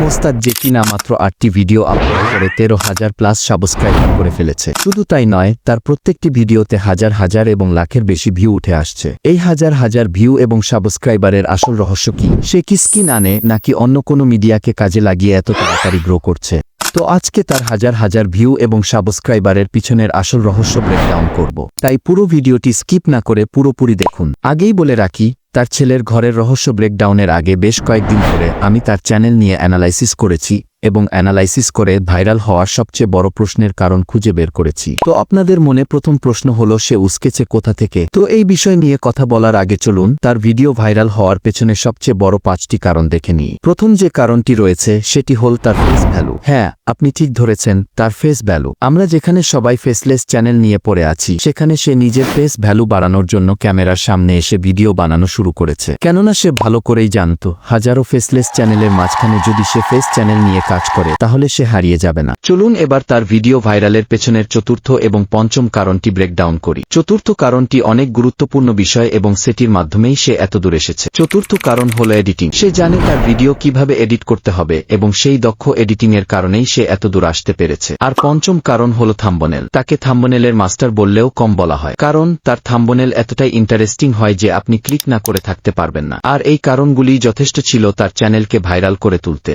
মোস্তাদ যে কিনা মাত্র 8টি ভিডিও আপলোড করে 13,000+ সাবস্ক্রাইবার করে ফেলেছে। শুধু তাই নয়, তার প্রত্যেকটি ভিডিওতে হাজার হাজার এবং লাখের বেশি ভিউ উঠে আসছে। এই হাজার হাজার ভিউ এবং সাবস্ক্রাইবারের আসল রহস্য কি? সে কি স্কিন আনে নাকি অন্য কোনো মিডিয়াকে কাজে লাগিয়ে এত তাড়াতাড়ি গ্রো করছে? তো আজকে তার হাজার হাজার ভিউ এবং সাবস্ক্রাইবারের পিছনের আসল রহস্য ব্রেকডাউন করব। তাই পুরো ভিডিওটি স্কিপ না করে পুরোপুরি দেখুন। আগেই বলে রাখি, তার ছেলের ঘরের রহস্য ব্রেকডাউনের আগে বেশ কয়েকদিন ধরে আমি তার চ্যানেল নিয়ে অ্যানালাইসিস করেছি এবং অ্যানালাইসিস করে ভাইরাল হওয়ার সবচেয়ে বড় প্রশ্নের কারণ খুঁজে বের করেছি। তো আপনাদের মনে প্রথম প্রশ্ন হলো, সে উস্কেছে কোথা থেকে? তো এই বিষয় নিয়ে কথা বলার আগে চলুন তার ভিডিও ভাইরাল হওয়ার পেছনে সবচেয়ে বড় 5টি কারণ দেখে নিই। প্রথম যে কারণটি রয়েছে সেটি হল তার ফেস ভ্যালু। হ্যাঁ, আপনি ঠিক ধরেছেন, তার ফেস ভ্যালু। আমরা যেখানে সবাই ফেসলেস চ্যানেল নিয়ে পড়ে আছি, সেখানে সে নিজের ফেস ভ্যালু বাড়ানোর জন্য ক্যামেরার সামনে এসে ভিডিও বানানো শুরু করেছে। কেননা সে ভালো করেই জানত, হাজারো ফেসলেস চ্যানেলের মাঝখানে যদি সে ফেস চ্যানেল নিয়ে কাজ করে তাহলে সে হারিয়ে যাবে না। চলুন এবার তার ভিডিও ভাইরালের পেছনের চতুর্থ এবং পঞ্চম কারণটি ব্রেকডাউন করি। চতুর্থ কারণটি অনেক গুরুত্বপূর্ণ বিষয় এবং সেটির মাধ্যমেই সে এত দূর এসেছে। চতুর্থ কারণ হলো এডিটিং। সে জানে তার ভিডিও কিভাবে এডিট করতে হবে এবং সেই দক্ষ এডিটিং এর কারণেই সে এত দূর আসতে পেরেছে। আর পঞ্চম কারণ হলো থাম্বনেল। তাকে থাম্বনেলের মাস্টার বললেও কম বলা হয়, কারণ তার থাম্বনেল এতটাই ইন্টারেস্টিং হয় যে আপনি ক্লিক না করে থাকতে পারবেন না। আর এই কারণগুলি যথেষ্ট ছিল তার চ্যানেলকে ভাইরাল করে তুলতে।